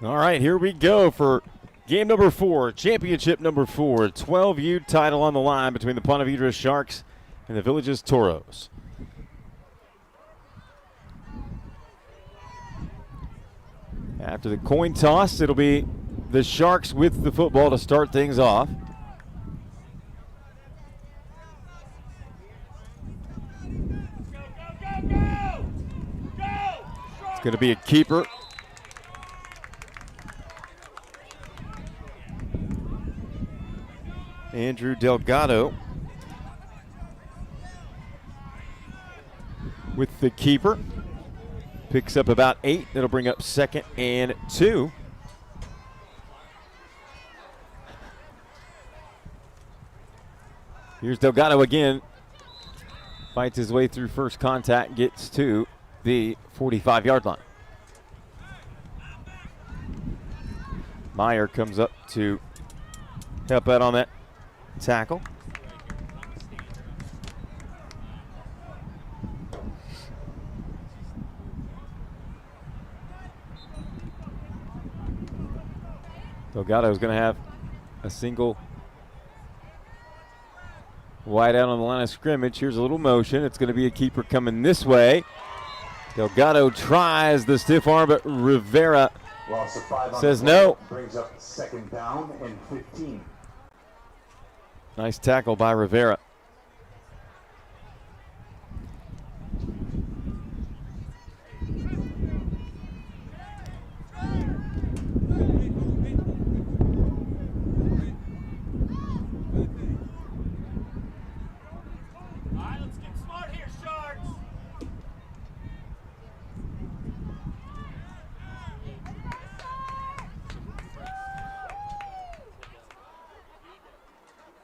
All right, here we go for game number 4, championship number 4, 12U title on the line between the Ponte Vedra Sharks and the Village's Toros. After the coin toss, it'll be the Sharks with the football to start things off. It's going to be a keeper. Andrew Delgado with the keeper. Picks up about 8. That'll bring up 2nd and 2. Here's Delgado again. Fights his way through first contact, gets to the 45-yard line. Meyer comes up to help out on that tackle. Delgado is going to have a single wide out on the line of scrimmage. Here's a little motion. It's going to be a keeper coming this way. Delgado tries the stiff arm, but Rivera says no. Brings up 2nd down and 15. Nice tackle by Rivera.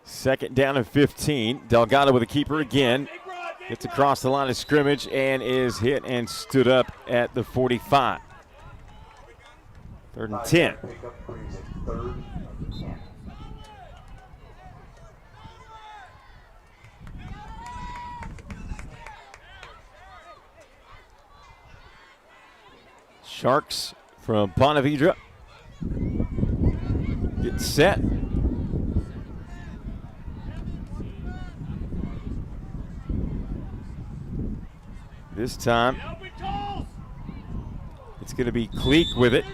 Second down and 15. Delgado with a keeper again. Gets across the line of scrimmage and is hit and stood up at the 45. 3rd and 10. Sharks from Ponte Vedra get set. This time, it's going to be Cleek with it.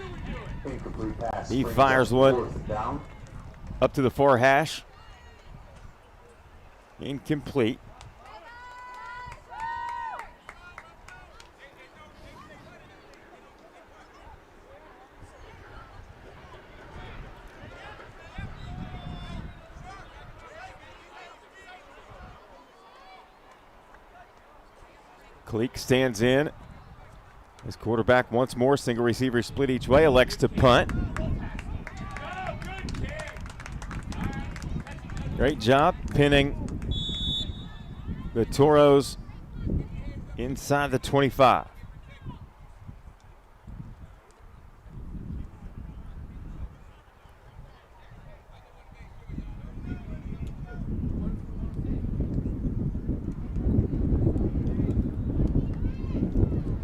He fires one up to the far hash. Incomplete. Cleek stands in. His quarterback once more, single receiver split each way, elects to punt. Great job pinning the Toros inside the 25.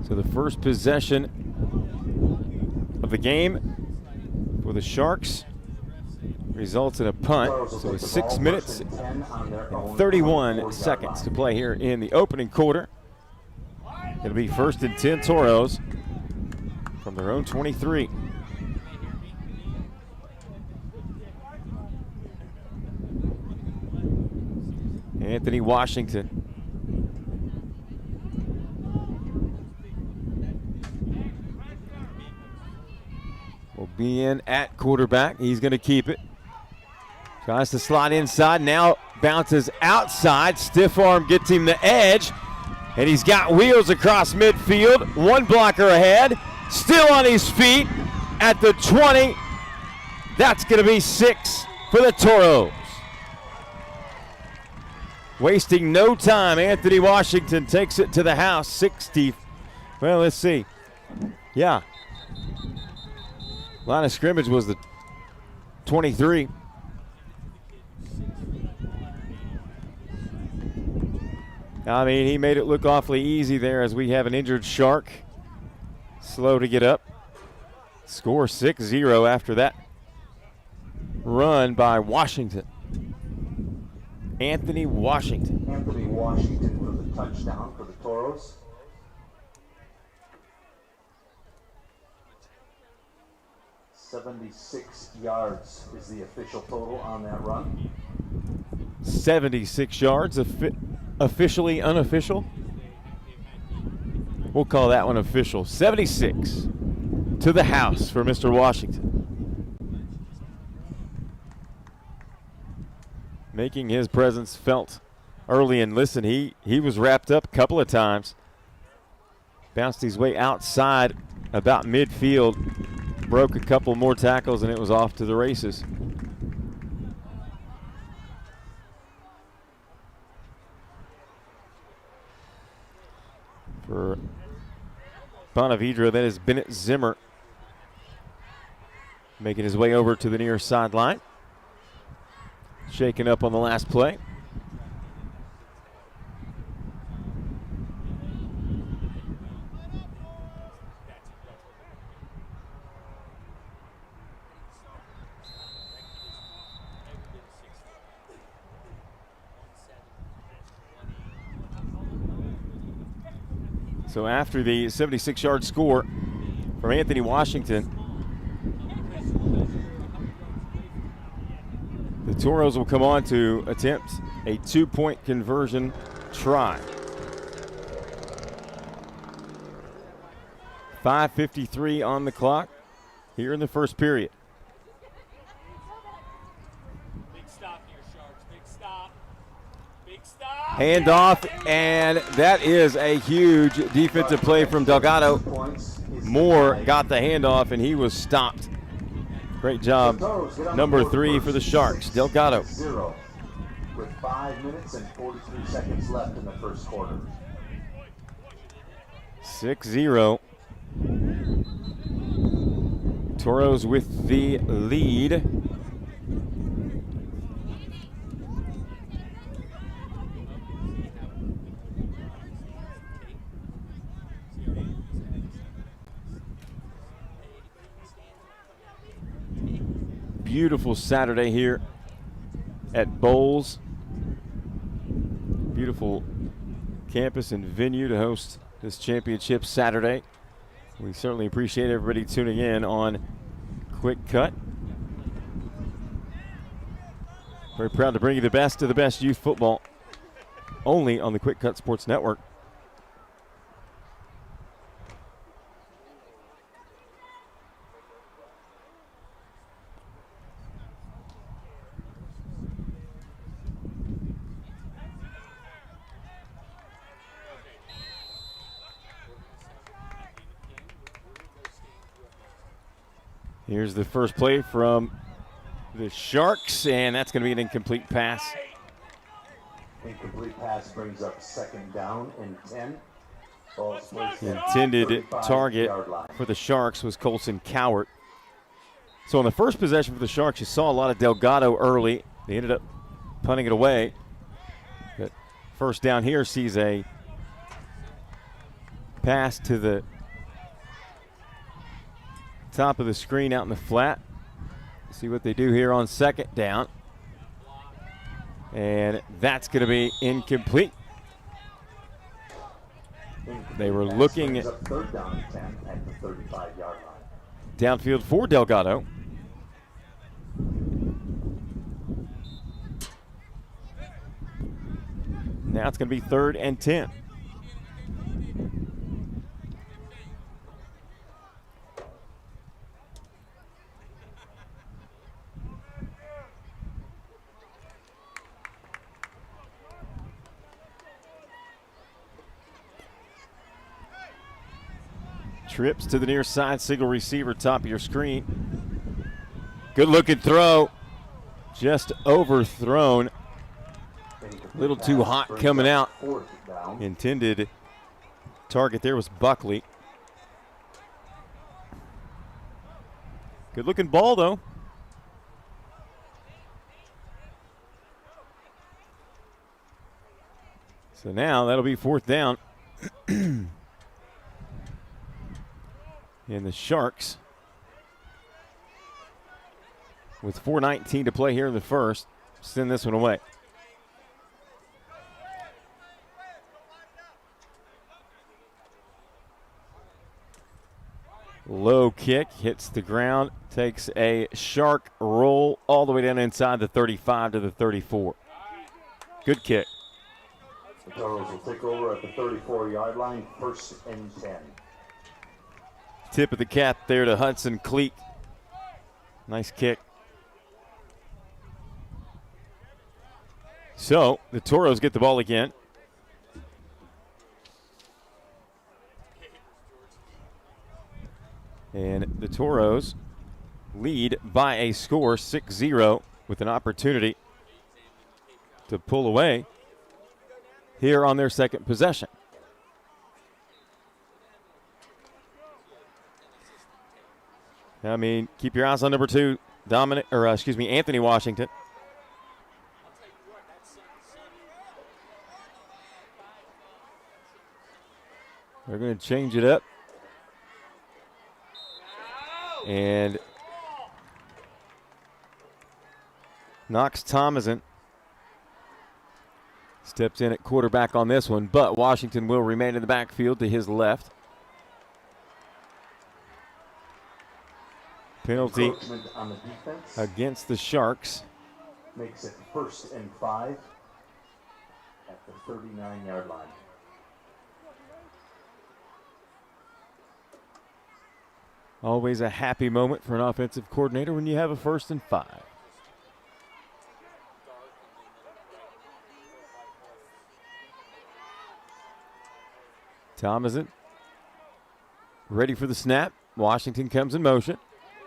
So the first possession of the game for the Sharks results in a punt. So it's 6 minutes and 31 seconds to play here in the opening quarter. It'll be 1st and 10 Toros from their own 23. Anthony Washington will be in at quarterback. He's going to keep it. Tries to slide inside. Now bounces outside. Stiff arm gets him the edge. And he's got wheels across midfield. One blocker ahead. Still on his feet at the 20. That's going to be 6 for the Toros. Wasting no time. Anthony Washington takes it to the house. 60. Well, let's see. Yeah. Line of scrimmage was the 23. I mean, he made it look awfully easy there as we have an injured Shark. Slow to get up. Score 6-0 after that run by Washington. Anthony Washington. Anthony Washington for the touchdown for the Toros. "76 yards is the official total on that run. 76 yards, officially unofficial. We'll call that one official. 76 to the house for Mr. Washington. Making his presence felt early, and listen, he was wrapped up a couple of times. Bounced his way outside about midfield, broke a couple more tackles, and it was off to the races. For Ponte, that is Bennett Zimmer, making his way over to the near sideline. Shaken up on the last play. So after the 76-yard score from Anthony Washington, the Toros will come on to attempt a 2-point conversion try. 5:53 on the clock here in the first period. Big stop here, Sharks. Big stop. Big stop. Handoff, and that is a huge defensive play from Delgado. Moore got the handoff, and he was stopped. Great job, number 3 for the Sharks, Delgado. 0 with 5 minutes and 43 seconds left in the first quarter. 6-0. Toros with the lead. Beautiful Saturday here at Bowles. Beautiful campus and venue to host this championship Saturday. We certainly appreciate everybody tuning in on Quick Cut. Very proud to bring you the best of the best youth football only on the Quick Cut Sports Network. Here's the first play from the Sharks, and that's going to be an incomplete pass. Incomplete pass brings up second down and 10. The intended target for the Sharks was Colson Cowart. So on the first possession for the Sharks, you saw a lot of Delgado early. They ended up punting it away. But first down here sees a pass to the top of the screen out in the flat. See what they do here on second down. And that's going to be incomplete. They were looking at third down and 10 at the 35-yard line. Downfield for Delgado. Now it's going to be 3rd and 10. Trips to the near side, single receiver, top of your screen. Good looking throw, just overthrown. A little too hot coming out. Intended target there was Buckley. Good looking ball though. So now that'll be 4th down. And the Sharks with 4:19 to play here in the first. Send this one away. Low kick, hits the ground, takes a shark roll all the way down inside the 35 to the 34. Good kick. The Toros will take over at the 34-yard line, 1st and 10. Tip of the cap there to Hudson Cleek. Nice kick. So the Toros get the ball again. And the Toros lead by a score, 6-0, with an opportunity to pull away here on their second possession. I mean, keep your eyes on number 2, Anthony Washington. They're going to change it up. And Knox Thomason steps in at quarterback on this one, but Washington will remain in the backfield to his left. Penalty On the defense against the Sharks. makes it 1st and 5 at the 39-yard line. Always a happy moment for an offensive coordinator when you have a 1st and 5. Thomason ready for the snap. Washington comes in motion.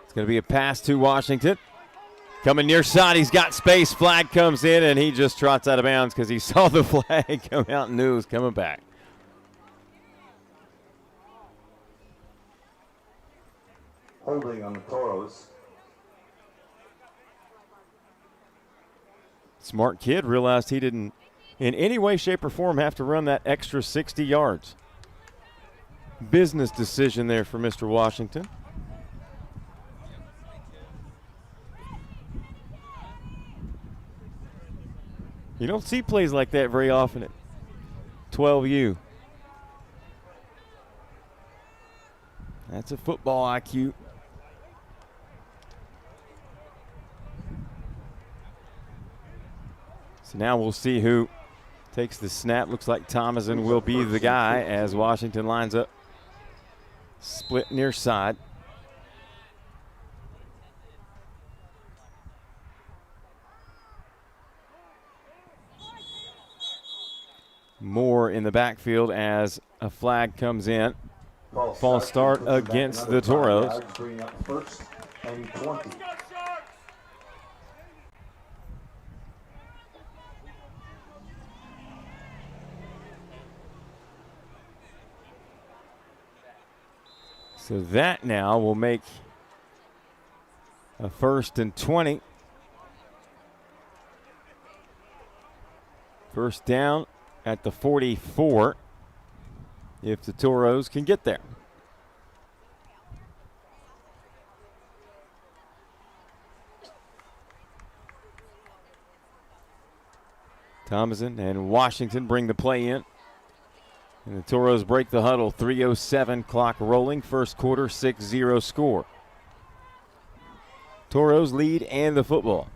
It's going to be a pass to Washington. Coming near side, he's got space. Flag comes in, and he just trots out of bounds because he saw the flag come out and knew it was coming back. Holding on the Toros. Smart kid realized he didn't in any way, shape, or form have to run that extra 60 yards. Business decision there for Mr. Washington. You don't see plays like that very often at 12U. That's a football IQ. So now we'll see who takes the snap. Looks like Thomason will be the guy as Washington lines up. Split near side. Moore in the backfield as a flag comes in. False start against the Toros. Bring up 1st and 20. So that now will make a 1st and 20. First down at the 44 if the Toros can get there. Thomason and Washington bring the play in. And the Toros break the huddle. 3:07 clock rolling. First quarter, 6-0 score. Toros lead and the football.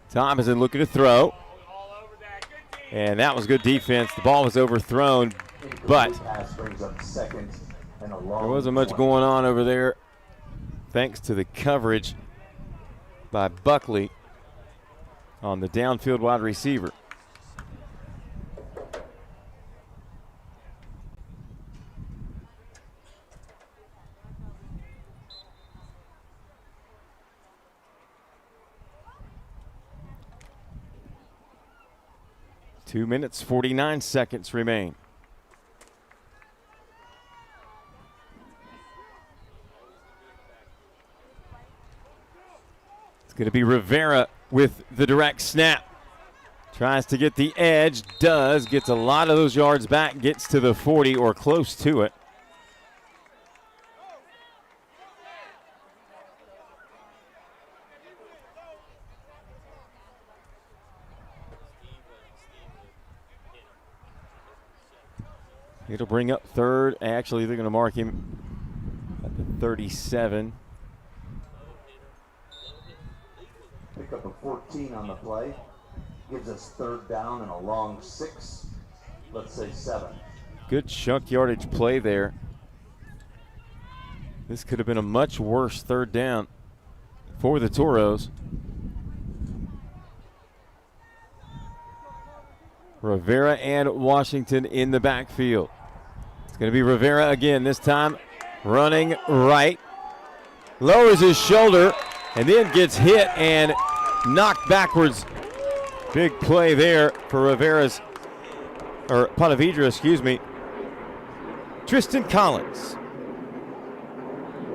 Thomason looking to throw. And that was good defense. The ball was overthrown, but there wasn't much going on over there thanks to the coverage by Buckley on the downfield wide receiver. Two minutes, 49 seconds remain. It's going to be Rivera with the direct snap. Tries to get the edge, does, gets a lot of those yards back, gets to the 40 or close to it. It'll bring up third. Actually, they're going to mark him at the 37. Pick up a 14 on the play. Gives us third down and a long 6. Let's say 7. Good chunk yardage play there. This could have been a much worse third down for the Toros. Rivera and Washington in the backfield. It's going to be Rivera again, this time running right. Lowers his shoulder and then gets hit and knocked backwards. Big play there for Rivera's, or Ponte Vedra, excuse me. Tristan Collins.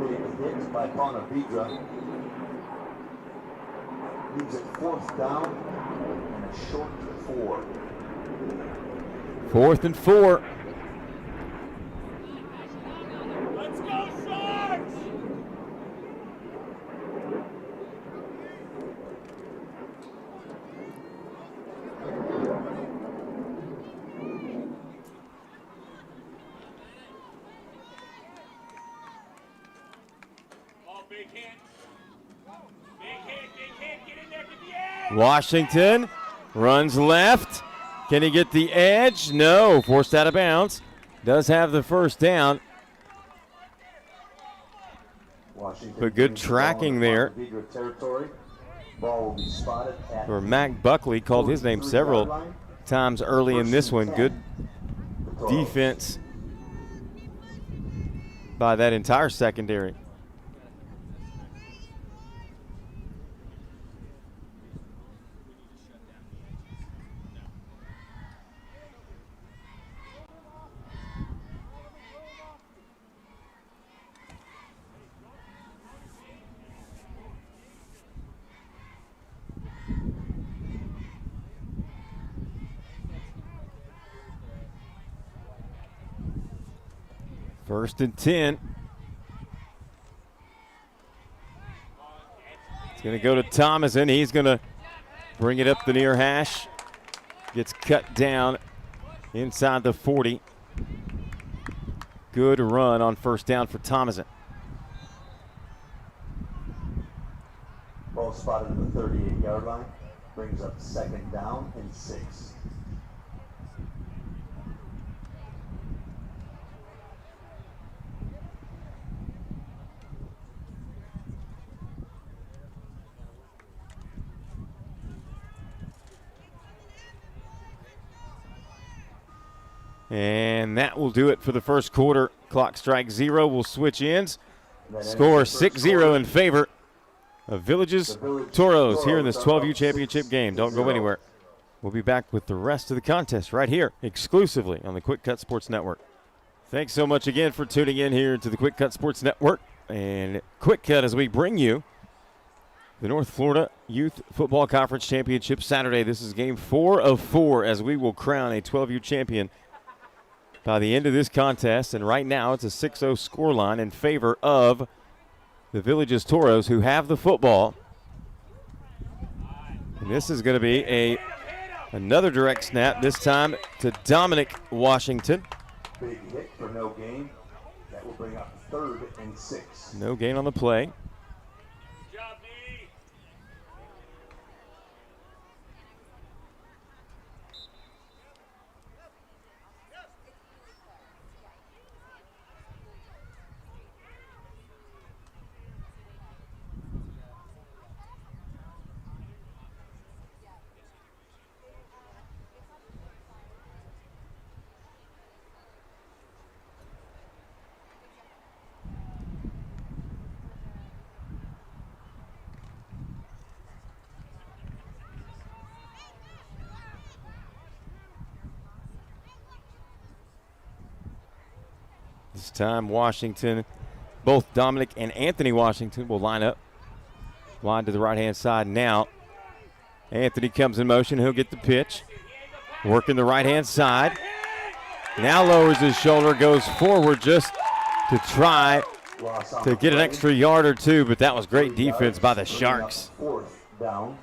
Big hit by Ponte Vedra. Leaves it 4th down and a short 4. 4th and 4. Let's go, Sharks! Oh, big hit. Big hit, get in there, get the edge! Washington runs left. Can he get the edge? No, forced out of bounds. Does have the first down. Washington But good tracking there. Vedra territory. Ball will be spotted at Or Mac Buckley called his name 43-yard several line. times early in this one. Good The Toros. defense by that entire secondary. First and 10. It's going to go to Thomason. He's going to bring it up the near hash. Gets cut down inside the 40. Good run on first down for Thomason. Ball spotted at the 38-yard line. Brings up 2nd down and 6. And that will do it for the first quarter. Clock strikes 0. We'll switch ends. Score 6-0 in favor of Villages Toros here in this 12U championship game. Don't go anywhere. We'll be back with the rest of the contest right here exclusively on the Quick Cut Sports Network. Thanks so much again for tuning in here to the Quick Cut Sports Network. And Quick Cut as we bring you the North Florida Youth Football Conference Championship Saturday. This is game 4 of 4 as we will crown a 12U champion by the end of this contest. And right now it's a 6-0 scoreline in favor of the Villages Toros, who have the football. And this is going to be another direct snap, this time to Dominic Washington. Big hit for no gain. That will bring up 3rd and 6. No gain on the play. Good job, D. This time Washington, both Dominic and Anthony Washington will line up wide to the right-hand side now. Anthony comes in motion. He'll get the pitch. Working the right-hand side. Now lowers his shoulder, goes forward just to try to get an extra yard or two, but that was great defense by the Sharks. 4th down.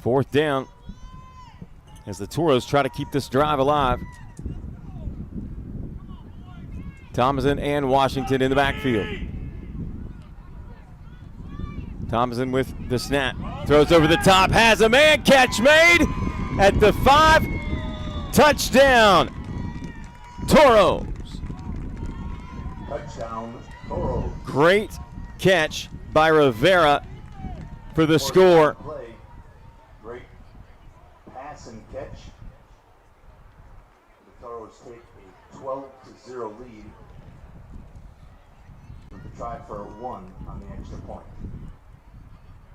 4th down as the Toros try to keep this drive alive. Thomason and Washington in the backfield. Thomason with the snap. Throws over the top, has a man catch made at the 5. Touchdown, Toros. Touchdown, Toros. Great catch by Rivera for the score. Play. Great pass and catch. The Toros take a 12-0 lead. To try for 1 on the extra point.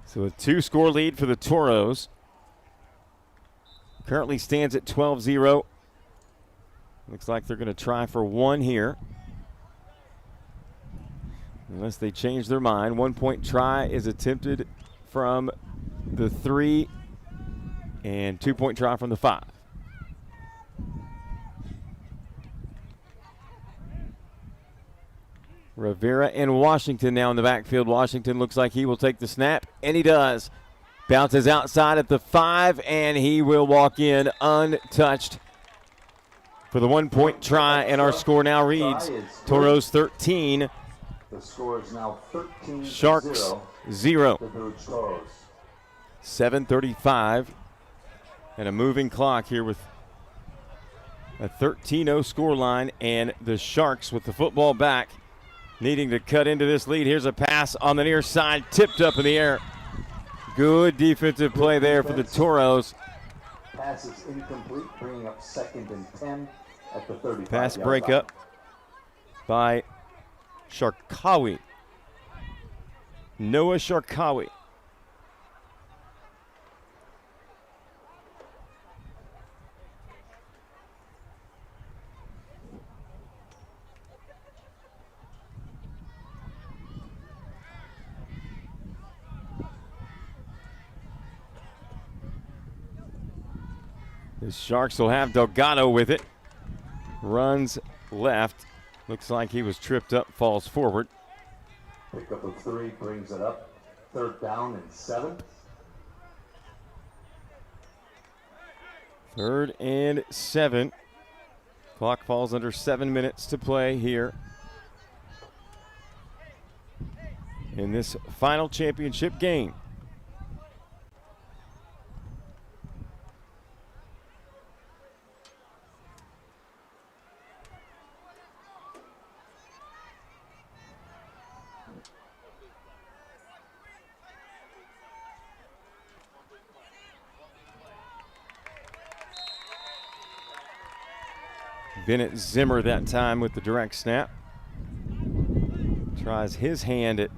So a 2-score lead for the Toros. Currently stands at 12-0. Looks like they're going to try for 1 here. Unless they change their mind. 1-point try is attempted from the 3 and 2-point try from the 5. Rivera and Washington now in the backfield. Washington looks like he will take the snap, and he does. Bounces outside at the 5, and he will walk in untouched for the 1-point try, and our score now reads Toros 13. The score is now 13-0. Sharks 0. The Village Toros. 7:35 and a moving clock here with a 13-0 score line, and the Sharks with the football back needing to cut into this lead. Here's a pass on the near side, tipped up in the air. Good defensive play there for the Toros. Pass is incomplete, bringing up 2nd and 10 at the 35. Pass breakup by Sharkawi. Noah Sharkawi. The Sharks will have Delgado with it. Runs left. Looks like he was tripped up, falls forward. Pickup of 3 brings it up. 3rd down and 7. 3rd and 7. Clock falls under 7 minutes to play here in this final championship game. Bennett Zimmer that time with the direct snap. Tries his hand at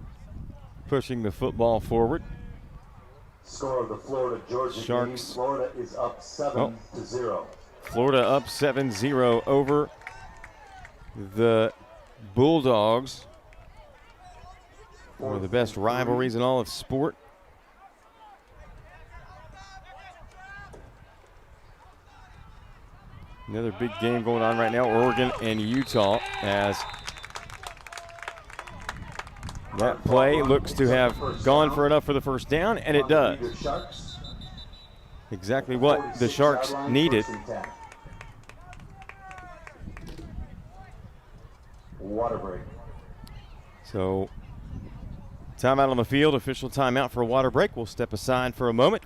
pushing the football forward. Score of the Florida-Georgia Sharks. game. Florida is up 7-0. Florida up 7-0 over the Bulldogs. One of the best rivalries in all of sport. Another big game going on right now, Oregon and Utah, as that play looks to have gone for enough for the first down, and it does. Exactly what the Sharks needed. Water break. So, timeout on the field, official timeout for a water break. We'll step aside for a moment.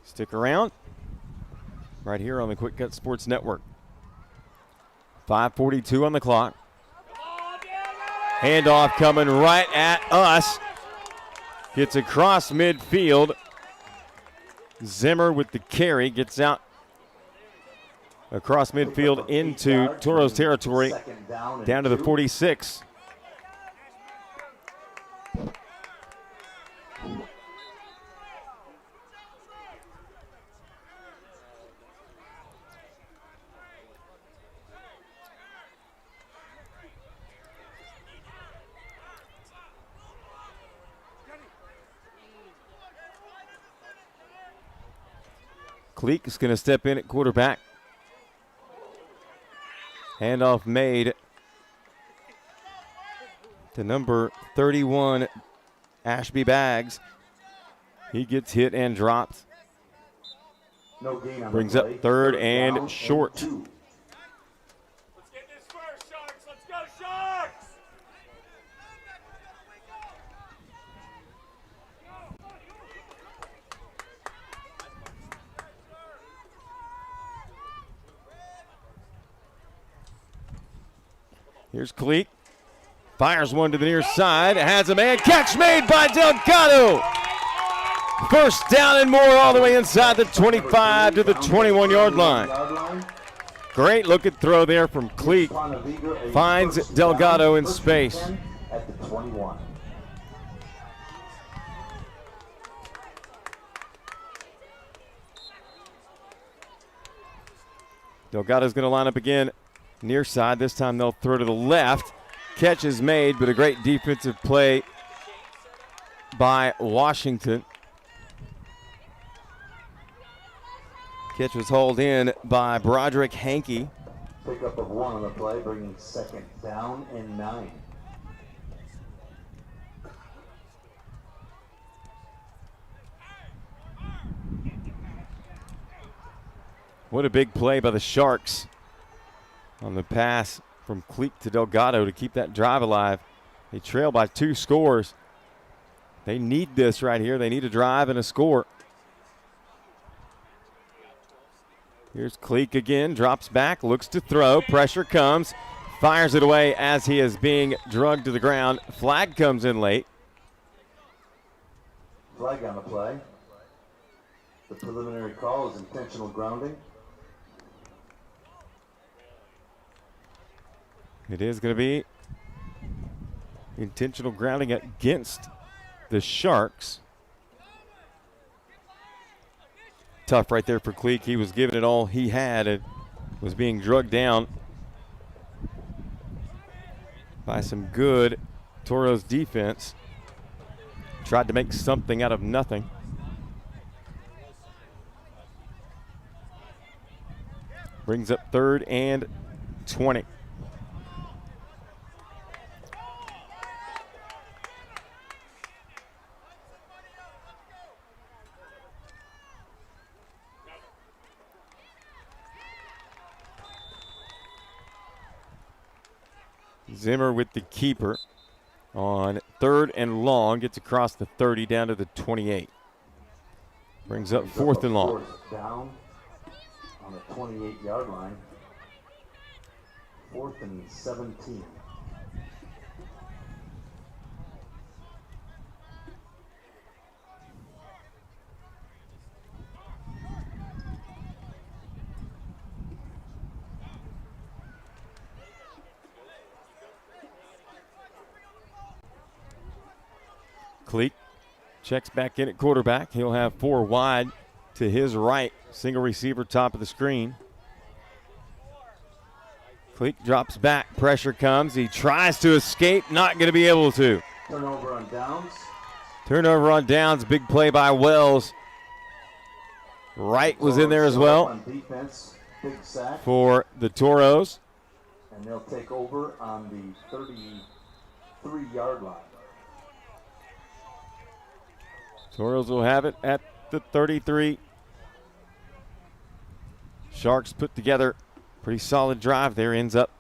Stick around. Right here on the Quick Cut Sports Network. 5:42 on the clock. Handoff coming right at us. Gets across midfield. Zimmer with the carry gets out across midfield into Toros territory, down to the 46. Cleek is going to step in at quarterback. Handoff made to number 31, Ashby Baggs. He gets hit and dropped. No gain on Brings the up play. third and down short. 2. Let's get this first, Sharks. Let's go, Sharks. Here's Cleek. Fires one to the near side. Has a man. Catch made by Delgado. First down and more all the way inside the 25 to the 21-yard line. Great looking throw there from Cleek. Finds Delgado in space. At the 21. Delgado's going to line up again near side. This time they'll throw to the left. Catch is made, but a great defensive play by Washington. Catch was hauled in by Broderick Hankey. Pickup of 1 on the play, bringing second down and 9. What a big play by the Sharks on the pass from Cleek to Delgado to keep that drive alive. They trail by 2 scores. They need this right here. They need a drive and a score. Here's Cleek again, drops back, looks to throw, pressure comes, fires it away as he is being drugged to the ground. Flag comes in late. Flag on the play. The preliminary call is intentional grounding. It is going to be intentional grounding against the Sharks. Tough right there for Cleek. He was giving it all he had and was being drugged down by some good Toros defense. Tried to make something out of nothing. Brings up 3rd and 20. Zimmer with the keeper on 3rd and long. Gets across the 30 down to the 28. Brings up 4th and long. Down on the 28-yard line. 4th and 17. Cleek checks back in at quarterback. He'll have 4 wide to his right. Single receiver top of the screen. Cleek drops back. Pressure comes. He tries to escape. Not going to be able to. Turnover on downs. Turnover on downs. Big play by Wells. Wright was in there as well On defense, big sack. for the Toros. And they'll take over on the 33-yard line. Toros will have it at the 33. Sharks put together a pretty solid drive there. Ends up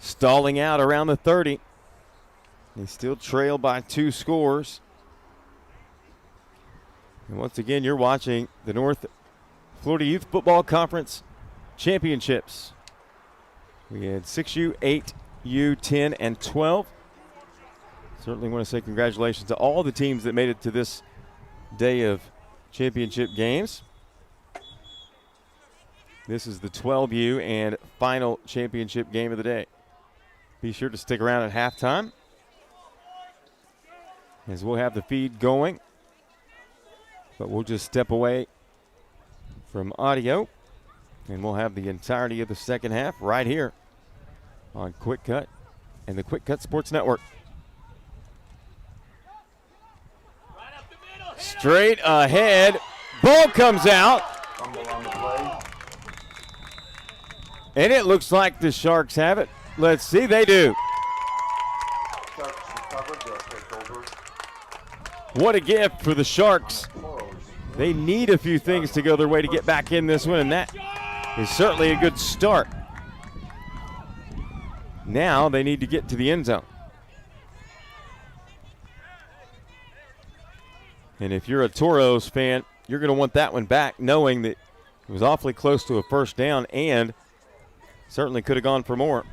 stalling out around the 30. They still trail by 2 scores. And once again, you're watching the North Florida Youth Football Conference Championships. We had 6U, 8U, 10, and 12. Certainly want to say congratulations to all the teams that made it to this day of championship games. This is the 12U and final championship game of the day. Be sure to stick around at halftime as we'll have the feed going. But we'll just step away from audio and we'll have the entirety of the second half right here on Quick Cut and the Quick Cut Sports Network. Straight ahead. Ball comes out. And it looks like the Sharks have it. Let's see, they do. Sharks recovered, they'll take over. What a gift for the Sharks. They need a few things to go their way to get back in this one, and that is certainly a good start. Now they need to get to the end zone. And if you're a Toros fan, you're going to want that one back, knowing that it was awfully close to a first down and certainly could have gone for more.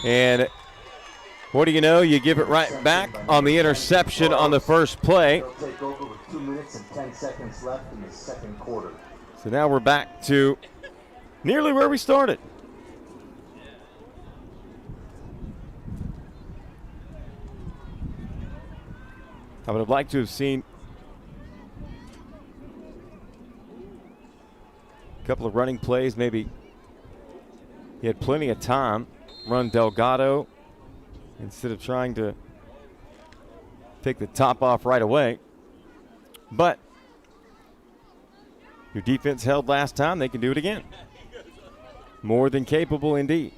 And what do you know? You give it right back on the interception on the first play. They'll take over with 2 minutes and 10 seconds left in the second quarter. So now we're back to nearly where we started. I would have liked to have seen a couple of running plays. Maybe he had plenty of time. Run Delgado instead of trying to take the top off right away. But your defense held last time. They can do it again. More than capable indeed.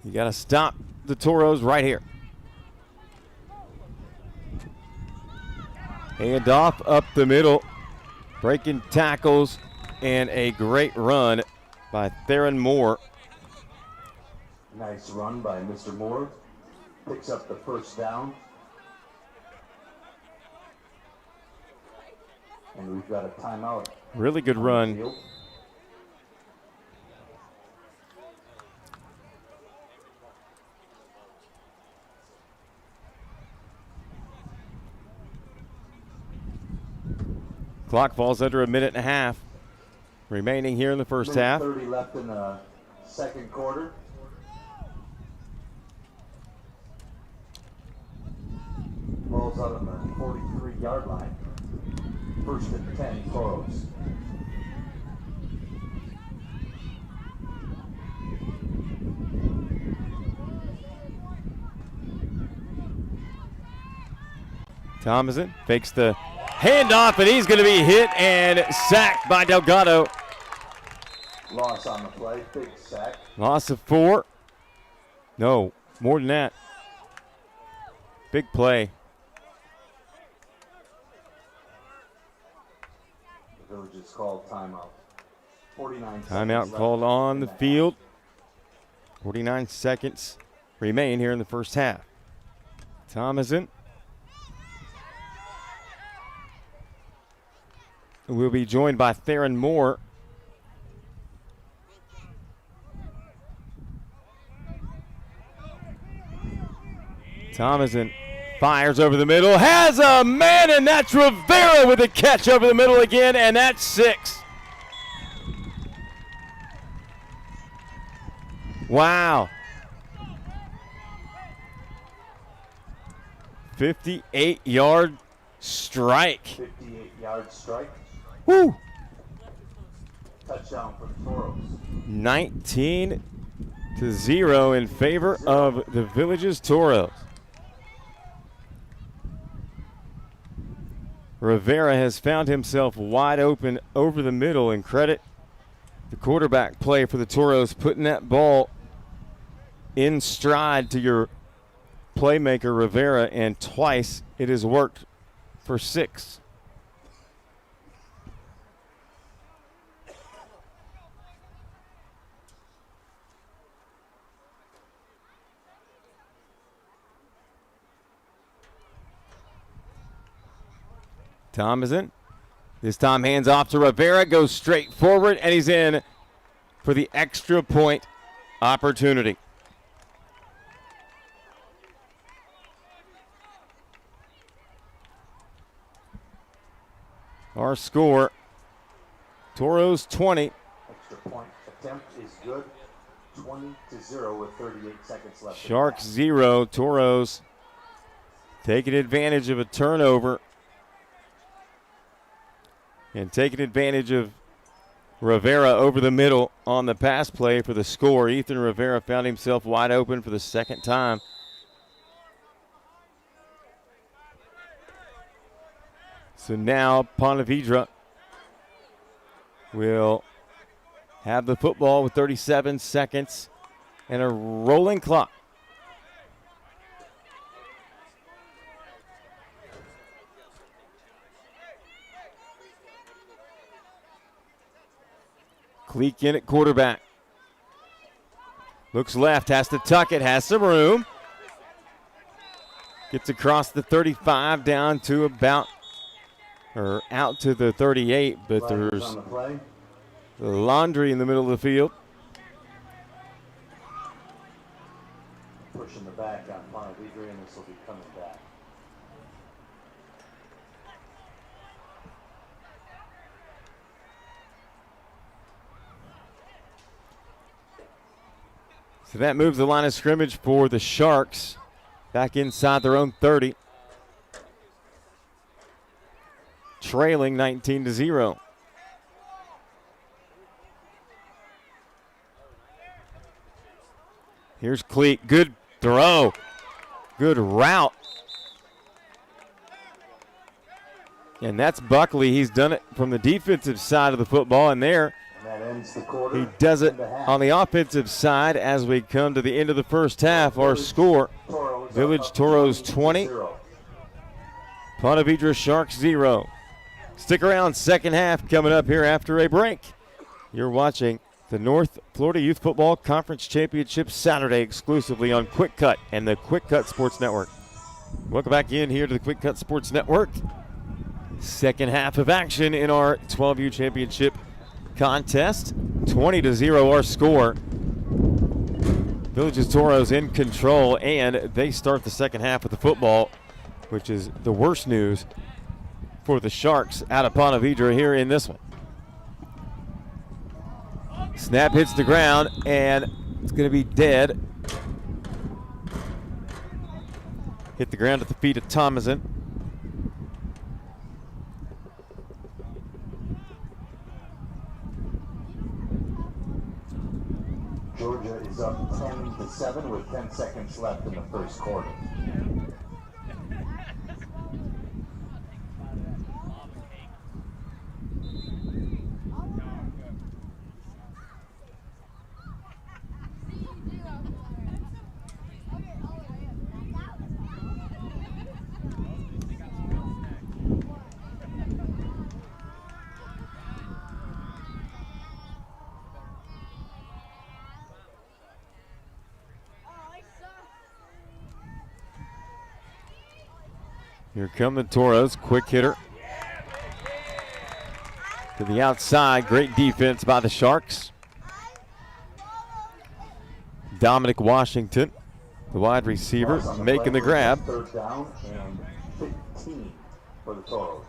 You got to stop the Toros right here. Hand off up the middle. Breaking tackles. And a great run by Theron Moore. Nice run by Mr. Moore. Picks up the first down. And we've got a timeout. Really good run. Clock falls under a minute and a half remaining here in the first half. 30 left in the second quarter. Ball's out on the 43-yard line. First and 10, Toros. Thomason fakes the handoff, and he's going to be hit and sacked by Delgado. Loss on the play, big sack. Loss of 4. No, more than that. Big play. The Village is called timeout. 49 Timeout seconds called left on in the half. field. 49 seconds remain here in the first half. Thomason will be joined by Theron Moore. Thomason fires over the middle, has a man, and that's Rivera with a catch over the middle again, and that's 6. Wow. 58-yard strike. 58-yard strike. Woo! Touchdown for the Toros. 19-0 in favor of the Village's Toros. Rivera has found himself wide open over the middle, and credit the quarterback play for the Toros, putting that ball in stride to your playmaker Rivera, and twice it has worked for 6. Thomason, this time hands off to Rivera, goes straight forward, and he's in for the extra point opportunity. Our score, Toros 20. Extra point attempt is good. 20-0 with 38 seconds left. Sharks 0, Toros taking advantage of a turnover and taking advantage of Rivera over the middle on the pass play for the score. Ethan Rivera found himself wide open for the second time. So now Ponte Vedra will have the football with 37 seconds and a rolling clock. Cleek in at quarterback. Looks left, has to tuck it, has some room. Gets across the 35 down to about, or out to the 38, but there's laundry in the middle of the field. Pushing the back on Ponte Vedra, and this will be coming back. So that moves the line of scrimmage for the Sharks back inside their own 30. Trailing 19-0. Here's Cleek. Good throw. Good route. And that's Buckley. He's done it from the defensive side of the football, and there That ends the quarter. he does it and a half. on the offensive side as we come to the end of the first half. Our score, Toros Village up Toros 20, 20-0. Ponte Vedra Sharks 0. Stick around, second half coming up here after a break. You're watching the North Florida Youth Football Conference Championship Saturday exclusively on Quick Cut and the Quick Cut Sports Network. Welcome back in here to the Quick Cut Sports Network. Second half of action in our 12U Championship contest. 20-0 our score. Villages Toros in control, and they start the second half of the football, which is the worst news for the Sharks out of Ponte Vedra here in this one. Snap hits the ground, and it's going to be dead. Hit the ground at the feet of Thomason. Georgia is up 10-7 with 10 seconds left in the first quarter. Here come the Toros, quick hitter to the outside. Great defense by the Sharks. Dominic Washington, the wide receiver, On the making the play, grab. Third down and 15 for the Toros.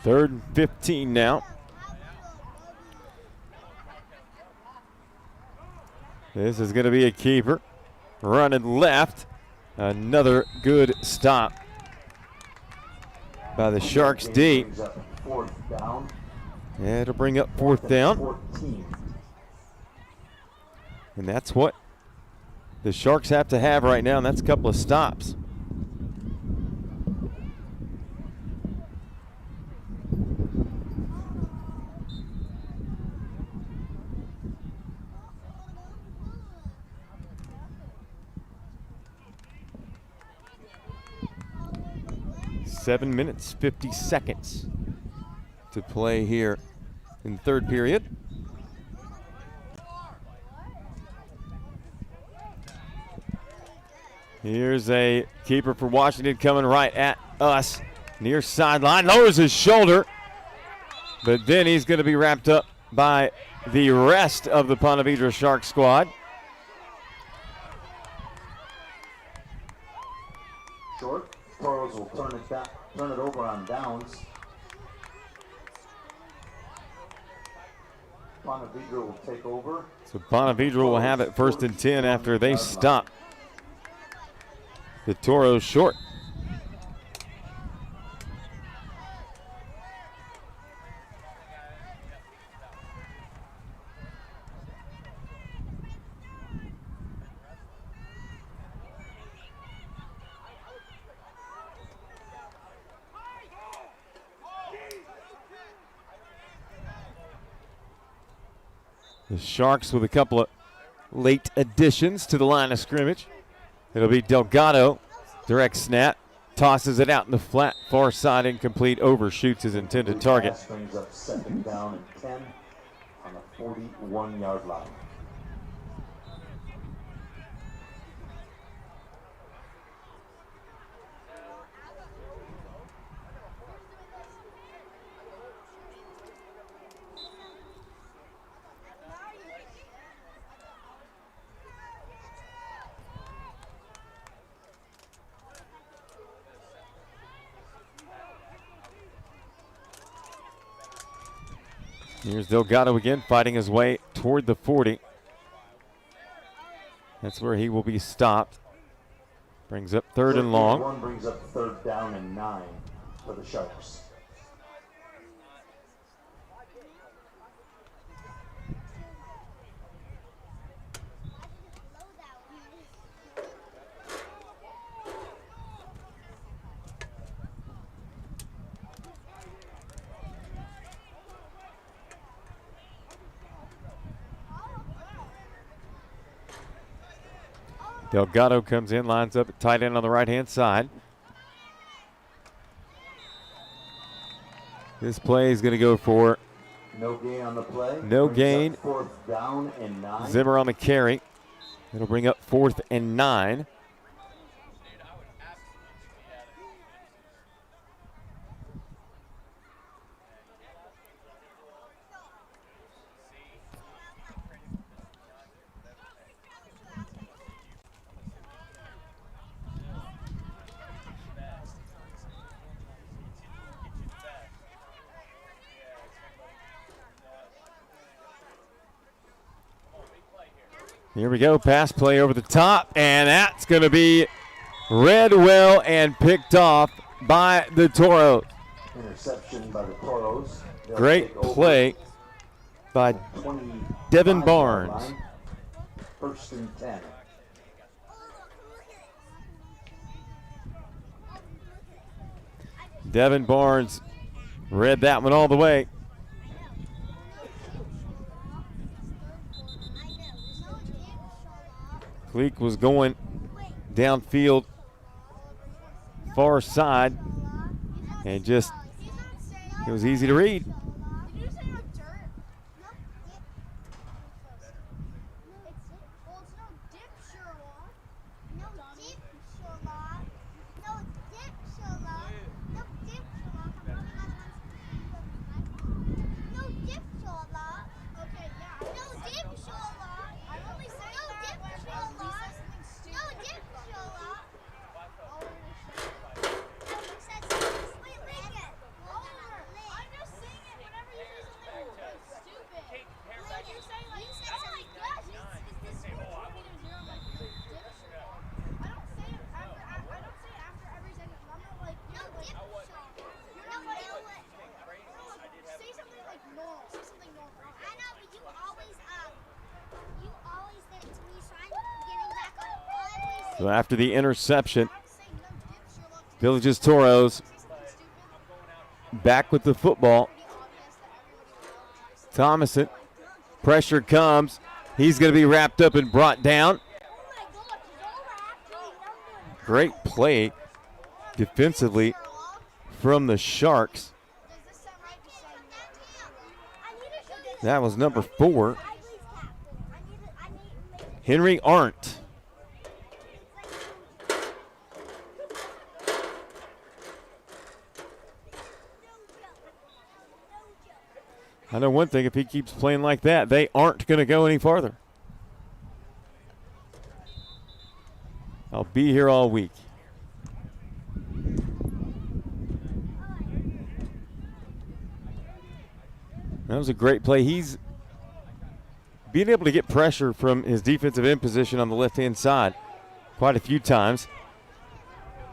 Third and 15 now. This is going to be a keeper. Running left. Another good stop by the Sharks D. Brings up fourth down. It'll bring up fourth down. 14. And that's what the Sharks have to have right now, and that's a couple of stops. Seven minutes, 50 seconds to play here in the third period. Here's a keeper for Washington coming right at us. Near sideline, lowers his shoulder, but then he's going to be wrapped up by the rest of the Ponte Vedra Shark squad. Short. Toros will turn it over on downs. Ponte will take over. So Ponte will have it 1st and 10 after they stop the Toros short. The Sharks with a couple of late additions to the line of scrimmage. It'll be Delgado, direct snap, tosses it out in the flat, far side, incomplete, overshoots his intended target. Pass brings up 2nd down and 10 on the 41-yard line. Here's Delgado again, fighting his way toward the 40. That's where he will be stopped. Brings up 3rd and long. One brings up 3rd down and 9 for the Sharks. Delgado comes in, lines up at tight end on the right-hand side. This play is going to go for no gain on the play. No Brings gain. up 4th down and 9. Zimmer on the carry. It'll bring up 4th and 9. Here we go, pass play over the top, and that's going to be read well and picked off by the Toros. Interception by the Toros. They'll Great take over play by 25 Devin yard Barnes. line. 1st and 10. Devin Barnes read that one all the way. Cleek was going downfield, far side, and just, it was easy to read. So after the interception, Villages Toros back with the football. Thomason, pressure comes. He's going to be wrapped up and brought down. Great play defensively from the Sharks. That was number 4, Henry Arndt. I know one thing, if he keeps playing like that, they aren't going to go any farther. I'll be here all week. That was a great play. He's being able to get pressure from his defensive end position on the left-hand side quite a few times.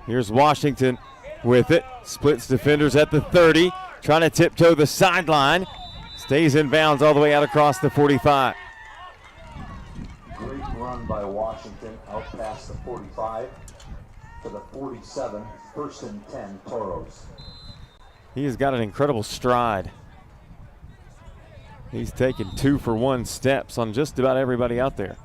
Here's Washington with it. Splits defenders at the 30. Trying to tiptoe the sideline. Stays in bounds all the way out across the 45. Great run by Washington out past the 45 to the 47. 1st and 10, Toros. He has got an incredible stride. He's taken 2-for-1 steps on just about everybody out there.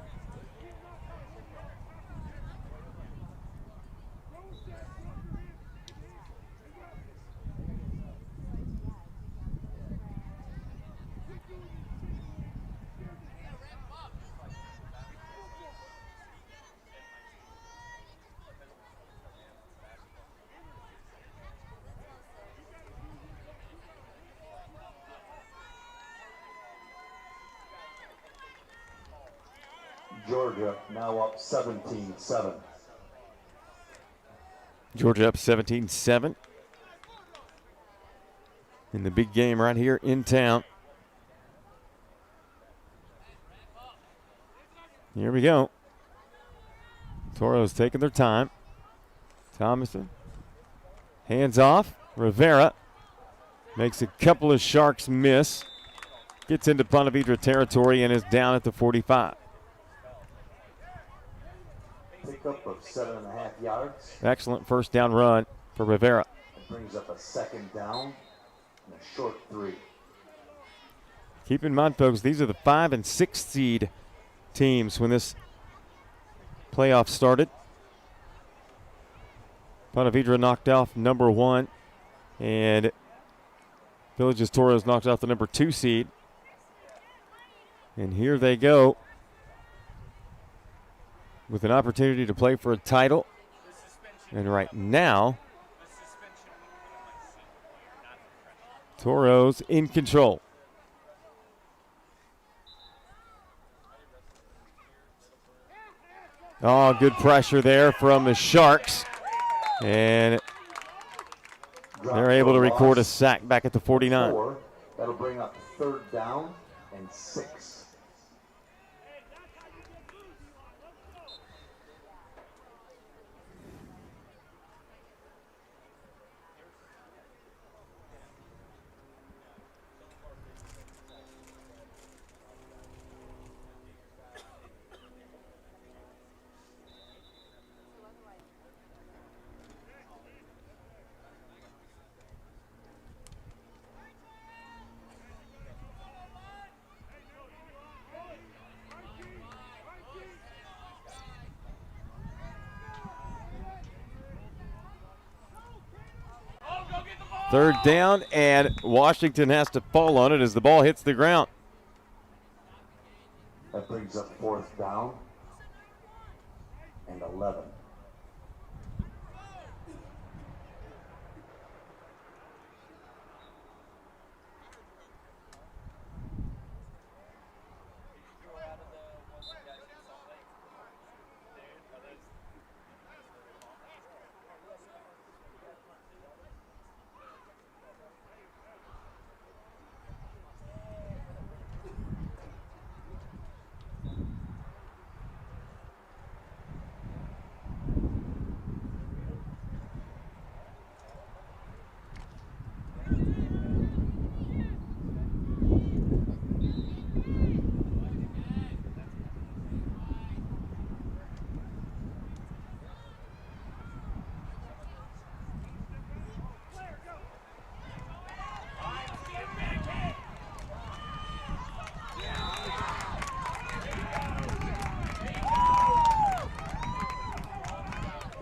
Georgia now up 17-7. Georgia up 17-7. In the big game right here in town. Here we go. Toros taking their time. Thomason. Hands off. Rivera makes a couple of Sharks miss. Gets into Ponte Vedra territory and is down at the 45. Pickup of 7.5 yards. Excellent first down run for Rivera. It brings up a 2nd down and a short 3. Keep in mind, folks, these are the 5 and 6 seed teams when this playoff started. Ponte Vedra knocked off number 1, and Villages Toros knocked off the number 2 seed. And here they go with an opportunity to play for a title. And right now, Toros in control. Oh, good pressure there from the Sharks. And they're able to record a sack back at the 49. 4. That'll bring up 3rd down and 6. Third down, and Washington has to fall on it as the ball hits the ground. That brings up 4th down and 11.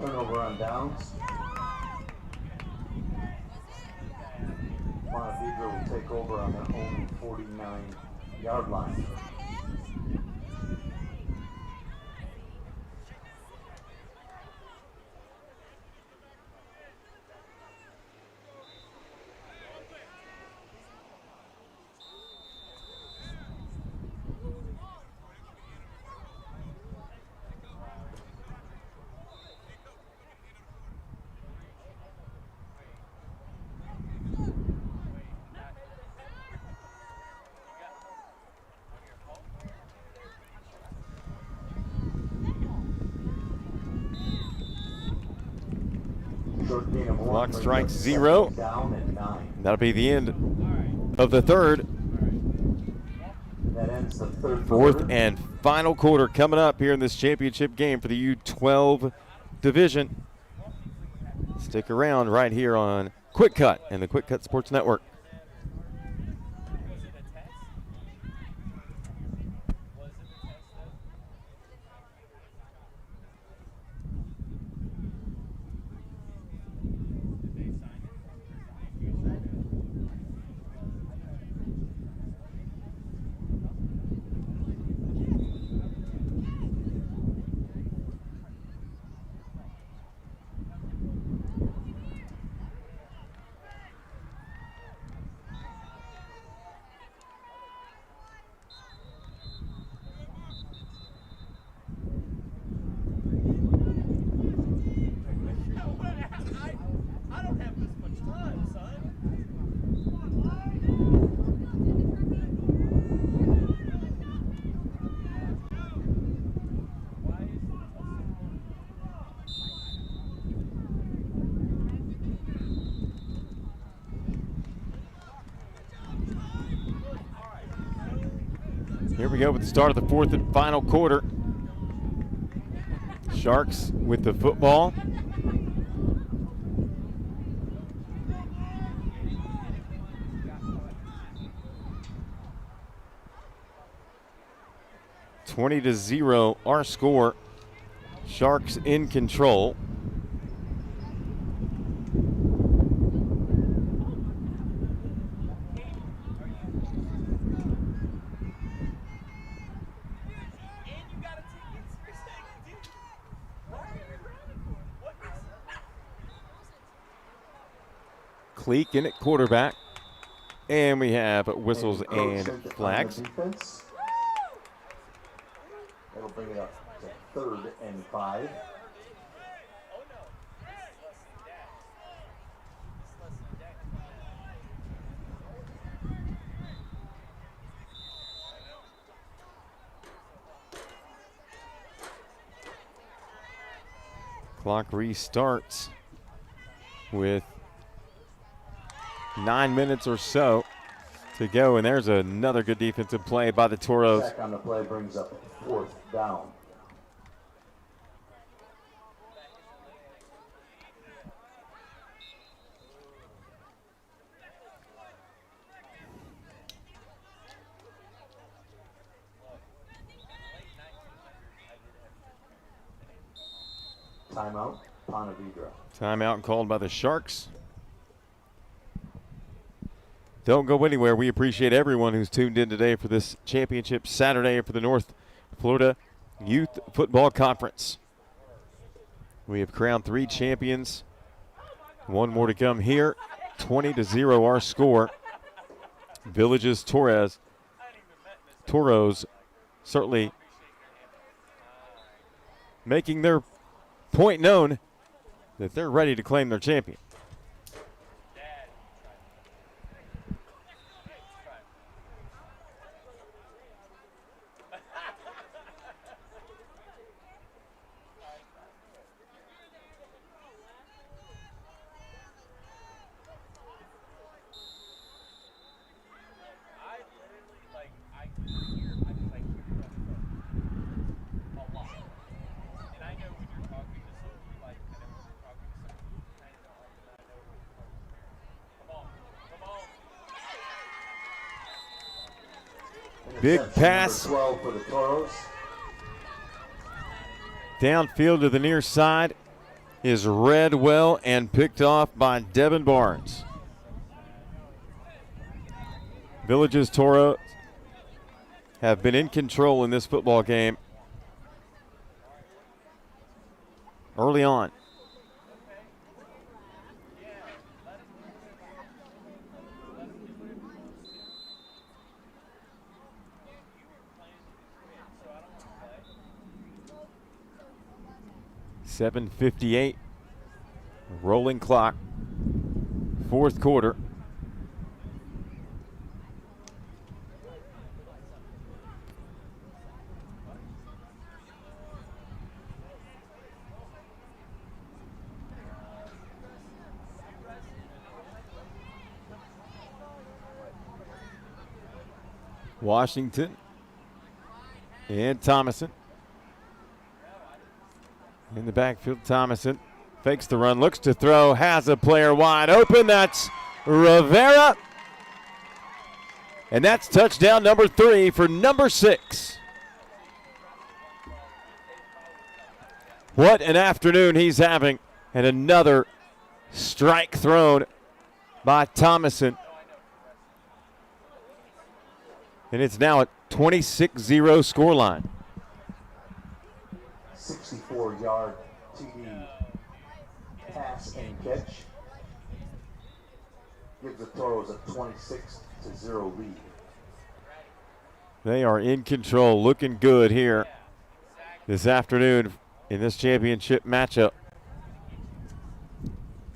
Turnover on downs. Ponte Vedra will take over on their own 49-yard line. Short gain of 1 Clock brings strikes up 0. second down and 9. That'll be the end of the third. That ends the third Fourth quarter. and final quarter coming up here in this championship game for the U12 division. Stick around right here on Quick Cut and the Quick Cut Sports Network. Here we go with the start of the fourth and final quarter. Sharks with the football. (20-0) our score. Sharks in control. Cleek in at quarterback. And we have whistles and flags. That'll bring it up to 3rd and 5. Clock restarts with 9 minutes or so to go, and there's another good defensive play by the Toros. Check on the play brings up 4th down. Timeout, Ponte. Timeout called by the Sharks. Don't go anywhere. We appreciate everyone who's tuned in today for this championship Saturday for the North Florida Youth Football Conference. We have crowned 3 champions. 1 more to come here. 20-0 our score. Villages Toros certainly making their point known that they're ready to claim their champion. Big pass. 12 for the Toros. Downfield to the near side is read well and picked off by Devin Barnes. Villages Toros have been in control in this football game early on. .758, rolling clock, 4th quarter. Washington and Thomason. In the backfield, Thomason fakes the run, looks to throw, has a player wide open. That's Rivera. And that's touchdown number 3 for number 6. What an afternoon he's having. And another strike thrown by Thomason. And it's now a 26-0 scoreline. 64-yard TD pass and catch. Gives the Toros a 26-0 lead. They are in control, looking good here this afternoon in this championship matchup.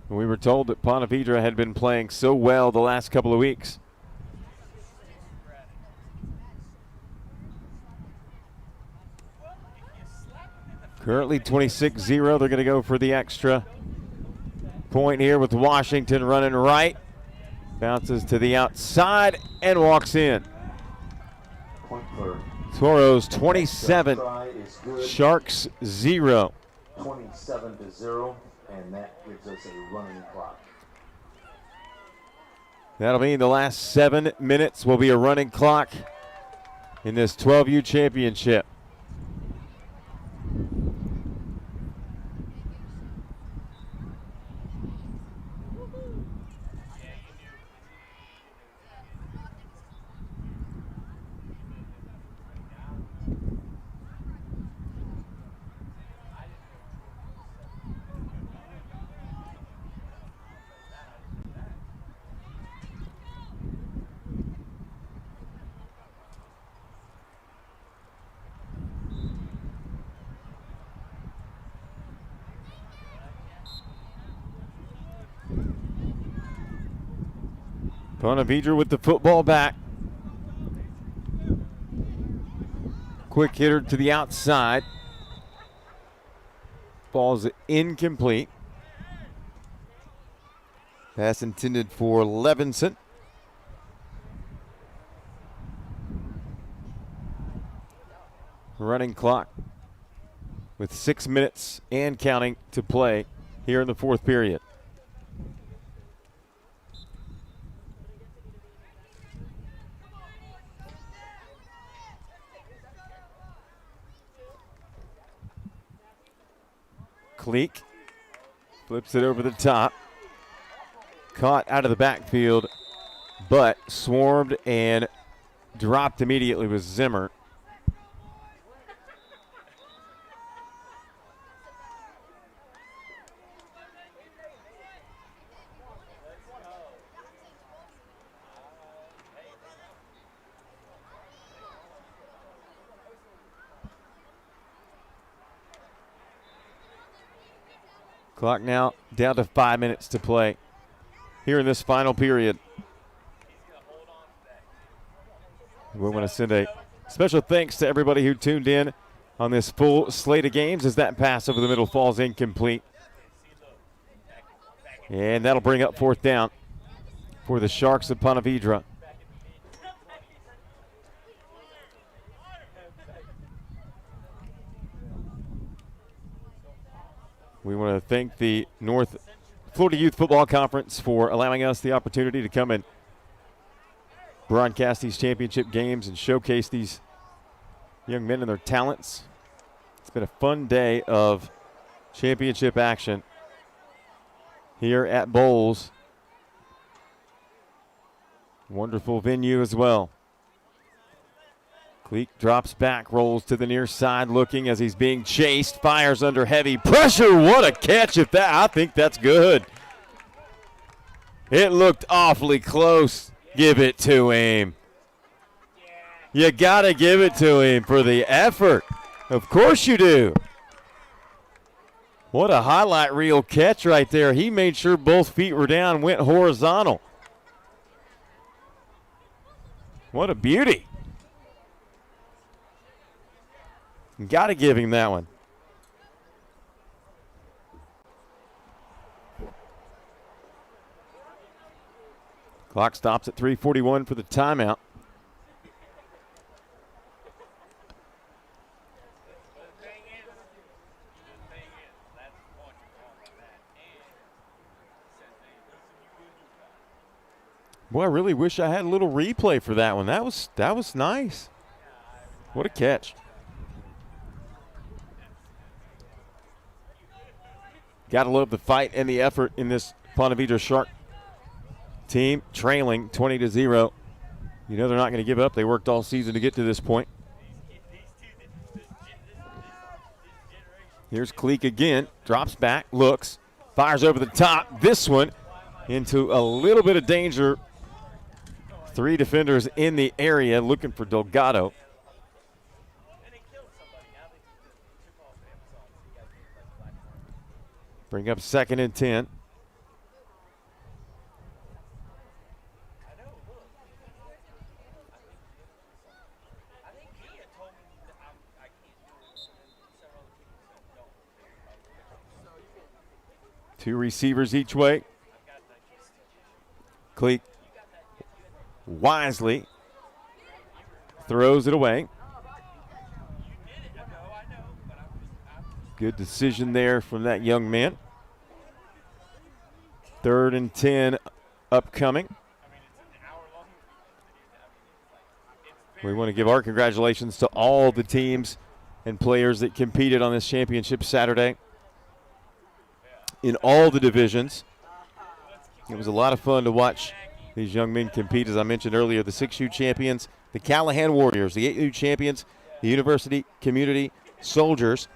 We were told that Ponte Vedra had been playing so well the last couple of weeks. Currently 26-0. They're going to go for the extra point here with Washington running right. Bounces to the outside and walks in. Point for Toros 27, Sharks 0. 27-0, and that gives us a running clock. That'll mean the last 7 minutes will be a running clock in this 12U championship. Ponte Vedra with the football back. Quick hitter to the outside. Ball's incomplete. Pass intended for Levinson. Running clock with 6 minutes and counting to play here in the 4th period. Cleek flips it over the top. Caught out of the backfield, but swarmed and dropped immediately with Zimmer. Clock now down to 5 minutes to play here in this final period. We want to send a special thanks to everybody who tuned in on this full slate of games as that pass over the middle falls incomplete. And that'll bring up 4th down for the Sharks of Ponte Vedra. We want to thank the North Florida Youth Football Conference for allowing us the opportunity to come and broadcast these championship games and showcase these young men and their talents. It's been a fun day of championship action here at Bowles. Wonderful venue as well. Cleek drops back, rolls to the near side, looking as he's being chased, fires under heavy pressure. What a catch at that. I think that's good. It looked awfully close. Give it to him. You got to give it to him for the effort. Of course you do. What a highlight reel catch right there. He made sure both feet were down, went horizontal. What a beauty. Got to give him that one. Clock stops at 3:41 for the timeout. Boy, I really wish I had a little replay for that one. That was nice. What a catch. Gotta love the fight and the effort in this Ponte Vedra Shark team, trailing 20-0. You know they're not going to give up. They worked all season to get to this point. Here's Cleek again. Drops back, looks, fires over the top. This one into a little bit of danger. 3 defenders in the area looking for Delgado. Bring up 2nd and 10. Two receivers each way. Cleek wisely throws it away. Good decision there from that young man. 3rd and 10 upcoming. We want to give our congratulations to all the teams and players that competed on this championship Saturday in all the divisions. It was a lot of fun to watch these young men compete. As I mentioned earlier, the 6U champions, the Callahan Warriors, the 8U champions, the University Community Soldiers,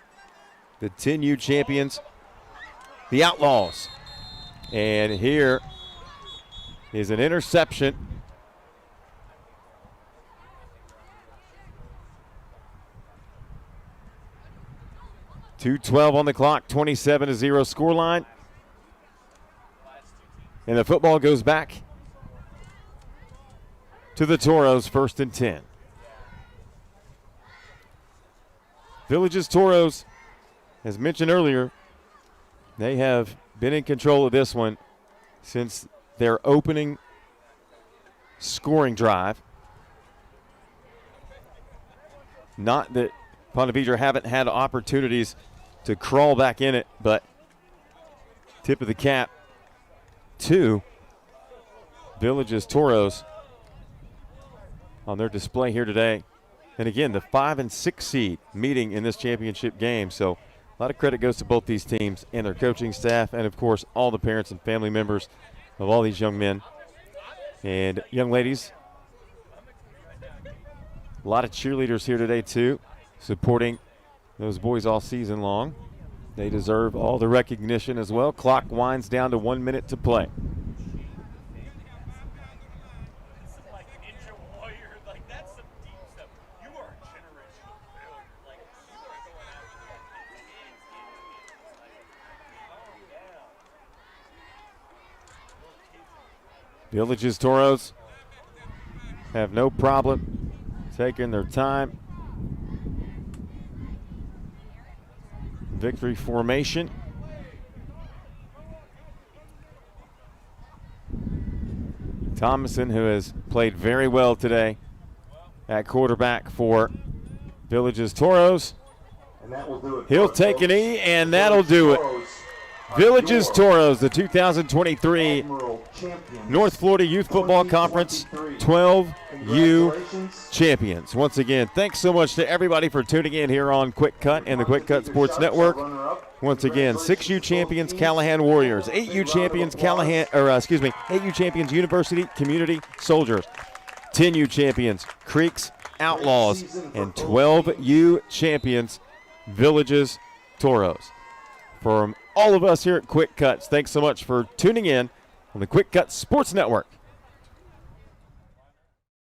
the 10U champions, the Outlaws. And here is an interception. .212 on the clock, 27-0 scoreline. And the football goes back to the Toros, 1st and 10. Villages Toros, as mentioned earlier, they have been in control of this one since their opening scoring drive. Not that Ponte Vedra haven't had opportunities to crawl back in it, but tip of the cap to Villages Toros on their display here today. And again, the 5 and 6 seed meeting in this championship game. So a lot of credit goes to both these teams and their coaching staff, and of course all the parents and family members of all these young men and young ladies. A lot of cheerleaders here today too, supporting those boys all season long. They deserve all the recognition as well. Clock winds down to 1 minute to play. Villages Toros have no problem taking their time. Victory formation. Thomason, who has played very well today at quarterback for Villages Toros. And that will do it. He'll take an E, and that'll do it. Villages Toros, the 2023 Admirals champions. North Florida Youth Football Conference 12U champions. Once again, thanks so much to everybody for tuning in here on Quick Cut and the Quick Cut Sports Network. Once again, 6U champions Callahan Warriors, 8U champions 8U champions University Community Soldiers, 10U champions Creeks Outlaws, and 12U champions Villages Toros. From all of us here at Quick Cuts, thanks so much for tuning in on the Quick Cut Sports Network.